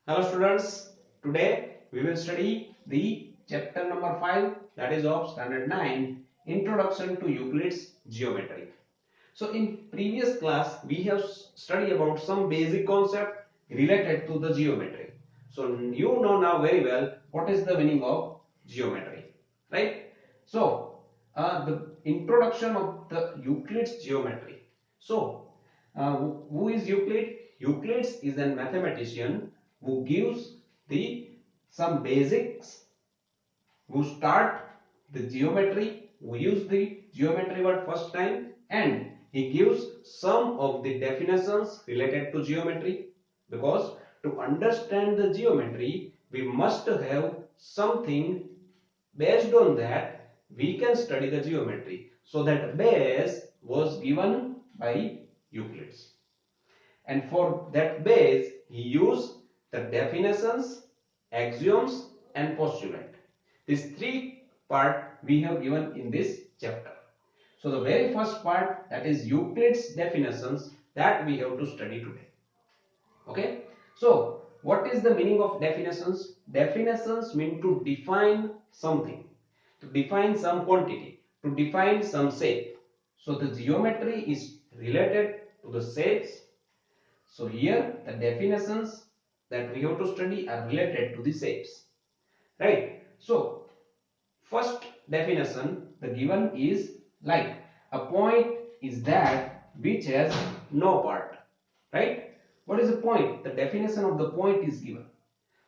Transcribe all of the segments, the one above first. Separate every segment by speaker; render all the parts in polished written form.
Speaker 1: Hello students, today we will study the chapter number 5, that is of standard 9, Introduction to Euclid's Geometry. So in previous class we have studied about some basic concept related to the geometry. So you know now very well what is the meaning of geometry, right? So the introduction of the Euclid's geometry. So who is Euclid? Euclid is a mathematician who gives the some basics, who start the geometry, who use the geometry word first time, and he gives some of the definitions related to geometry, because to understand the geometry we must have something based on that we can study the geometry. So that base was given by Euclid, and for that base he used the definitions, axioms and postulate. These three part we have given in this chapter. So the very first part, that is Euclid's definitions, that we have to study today. Okay, so what is the meaning of definitions? Definitions mean to define something, to define some quantity, to define some shape. So the geometry is related to the shapes. So here the definitions that we have to study are related to the shapes, right? So first definition the given is like a point is that which has no part, right? What is the point? The definition of the point is given.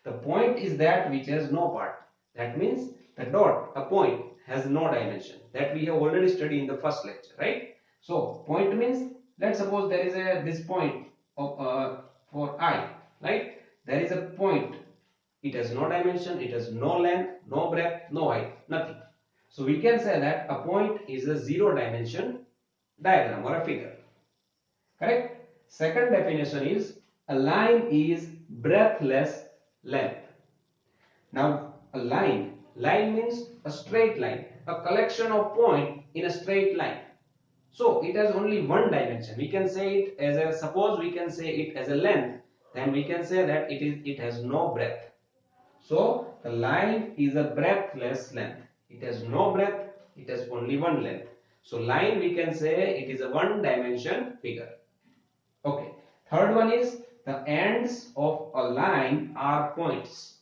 Speaker 1: The point is that which has no part. That means the dot, a point, has no dimension. That we have already studied in the first lecture, right? So point means, let's suppose there is this point of for I, right? There is a point. It has no dimension. It has no length, no breadth, no height, nothing. So we can say that a point is a zero dimension diagram or a figure. Correct? Second definition is a line is breadthless length. Now a line means a straight line, a collection of points in a straight line. So it has only one dimension. We can say it as a, suppose we can say it as a length, then we can say that it has no breadth. So the line is a breadthless length. It has no breadth, it has only one length. So line we can say it is a one dimension figure. Okay. Third one is the ends of a line are points.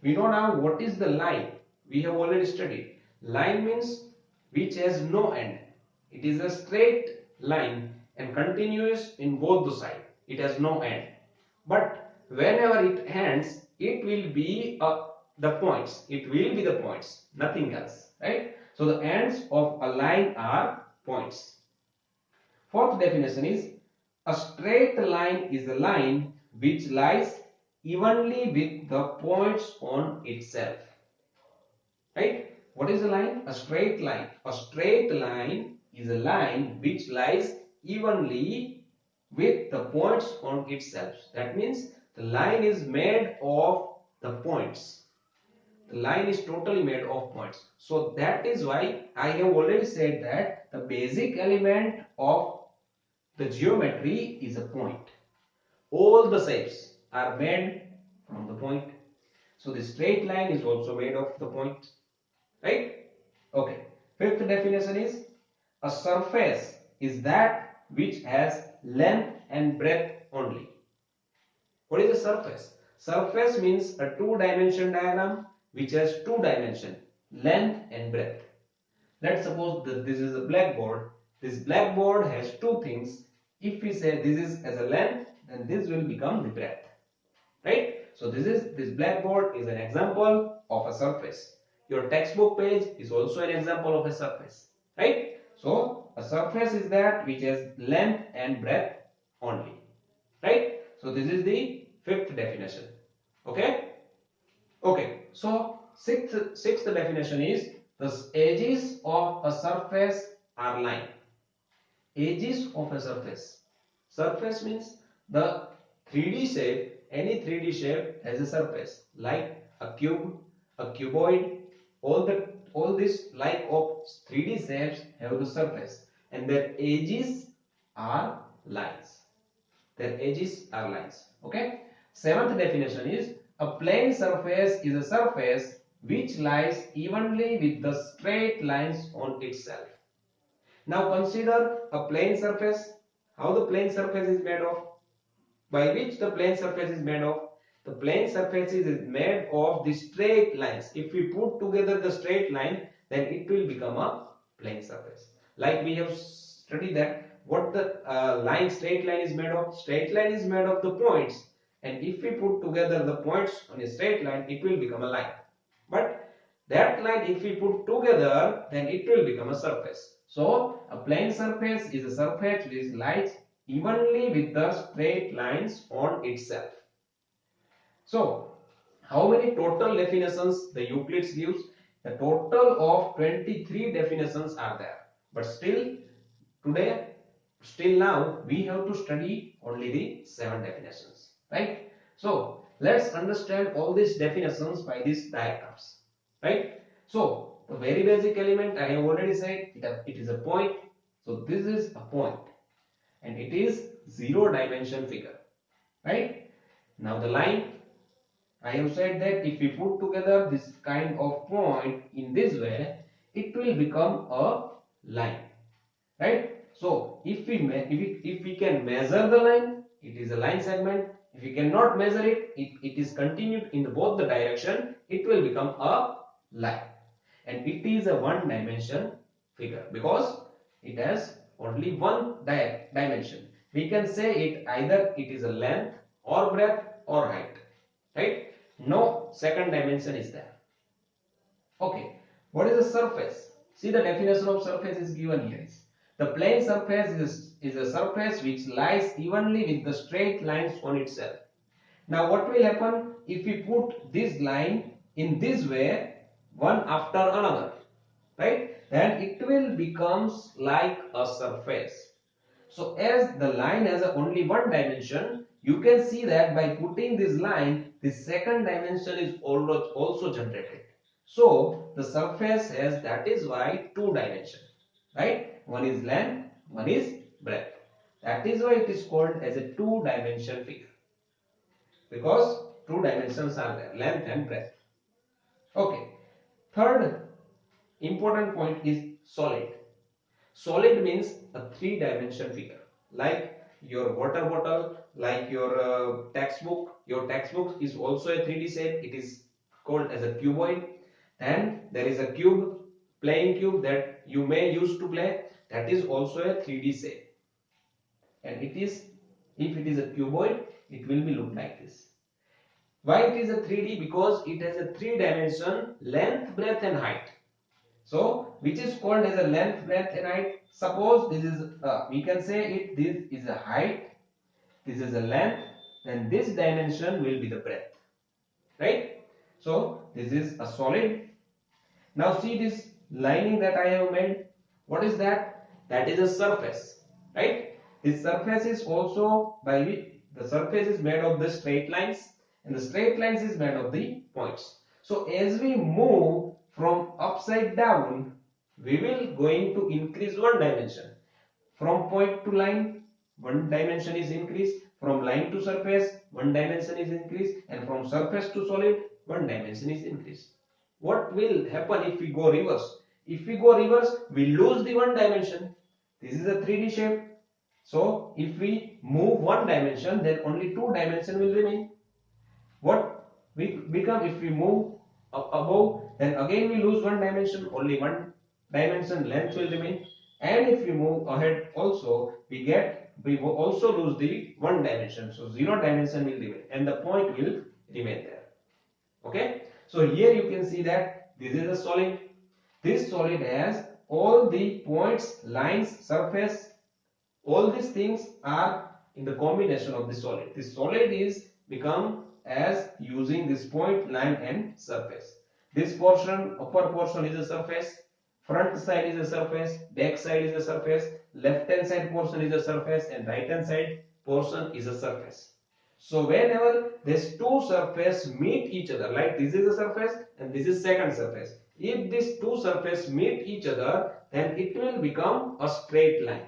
Speaker 1: We know now what is the line. We have already studied. Line means which has no end. It is a straight line and continuous in both the sides. It has no end. But whenever it ends, it will be the points. It will be the points, nothing else, right? So the ends of a line are points. Fourth definition is a straight line is a line which lies evenly with the points on itself. Right? What is a line? A straight line. A straight line is a line which lies evenly with the points on itself. That means the line is made of the points. The line is totally made of points. So that is why I have already said that the basic element of the geometry is a point. All the shapes are made from the point. So the straight line is also made of the point. Right? Okay. Fifth definition is a surface is that which has length and breadth only. What is a surface? Surface means a two-dimension diagram which has two dimension, length and breadth. Let's suppose that this is a blackboard. This blackboard has two things. If we say this is as a length, then this will become the breadth. Right? So this blackboard is an example of a surface. Your textbook page is also an example of a surface. Right? So a surface is that which has length and breadth only. Right? So this is the fifth definition. Okay? Okay. So sixth definition is the edges of a surface are line. Edges of a surface. Surface means the 3D shape. Any 3D shape has a surface, like a cube, a cuboid. All this like of 3D shapes have the surface, and their edges are lines. Their edges are lines. Okay. Seventh definition is a plane surface is a surface which lies evenly with the straight lines on itself. Now consider a plane surface. How the plane surface is made of? By which the plane surface is made of? The plane surface is made of the straight lines. If we put together the straight line, then it will become a plane surface. Like we have studied that what the straight line is made of. Straight line is made of the points, and if we put together the points on a straight line, it will become a line. But that line, if we put together, then it will become a surface. So a plane surface is a surface which lies evenly with the straight lines on itself. So how many total definitions the Euclid gives? The total of 23 definitions are there. But still now we have to study only the 7 definitions, right? So let's understand all these definitions by these diagrams, right? So the very basic element I have already said it is a point. So this is a point and it is 0 dimension figure, right? Now the line, I have said that if we put together this kind of point in this way, it will become a line, right? So if we can measure the line, it is a line segment. If we cannot measure it, it is continued in both the direction, it will become a line. And it is a one dimension figure because it has only one dimension. We can say it either it is a length or breadth or height, right? No second dimension is there. Okay, what is a surface? See, the definition of surface is given here. The plane surface is a surface which lies evenly with the straight lines on itself. Now what will happen if we put this line in this way, one after another, right? Then it will becomes like a surface. So as the line has only one dimension, you can see that by putting this line, the second dimension is also generated. So the surface has, that is why, two dimension, right? One is length, one is breadth. That is why it is called as a two-dimension figure, because two dimensions are there, length and breadth. Okay. Third important point is solid. Solid means a three-dimension figure, like your water bottle, like your textbook. Your textbook is also a 3D shape. It is called as a cuboid. And there is a cube, playing cube that you may use to play. That is also a 3D shape. And it is, if it is a cuboid, it will be look like this. Why it is a 3D? Because it has a three-dimension length, breadth, and height. So, which is called as a length, breadth, and height. Suppose this is, we can say it, this is a height, this is a length, then this dimension will be the breadth, right? So, this is a solid. Now, see this lining that I have made. What is that? That is a surface, right? This surface is also by which the surface is made of the straight lines, and the straight lines is made of the points. So, as we move from upside down, we will going to increase one dimension. From point to line, one dimension is increased. From line to surface, one dimension is increased. And from surface to solid, one dimension is increased. What will happen if we go reverse? If we go reverse, we lose the one dimension. This is a 3D shape. So, if we move one dimension, then only two dimension will remain. What we become if we move up above, then again we lose one dimension, only one dimension length will remain. And if we move ahead also, we will also lose the one dimension. So 0 dimension will remain and the point will remain there. Okay. So here you can see that this is a solid. This solid has all the points, lines, surface, all these things are in the combination of the solid. This solid is become as using this point, line and surface. This portion, upper portion is a surface, front side is a surface, back side is a surface, left hand side portion is a surface and right hand side portion is a surface. So whenever these two surface meet each other, like this is a surface and this is second surface. If these two surface meet each other, then it will become a straight line,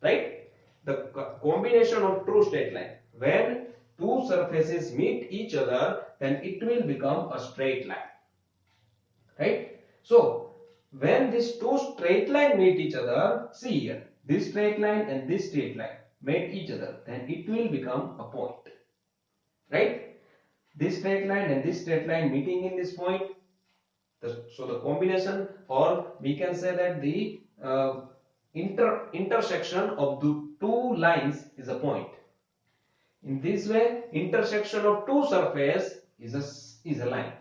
Speaker 1: right? The combination of true straight line. When two surfaces meet each other, then it will become a straight line, right? So when these two straight line meet each other, see here, this straight line and this straight line meet each other, then it will become a point, right? This straight line and this straight line meeting in this point, so the combination, or we can say that the intersection of the two lines is a point. In this way, intersection of two surface is a line.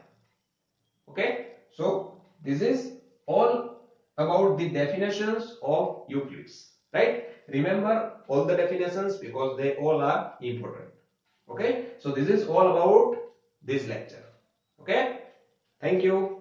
Speaker 1: Okay, so this is all about the definitions of Euclid's, right? Remember all the definitions because they all are important. Okay, so this is all about this lecture. Okay, thank you.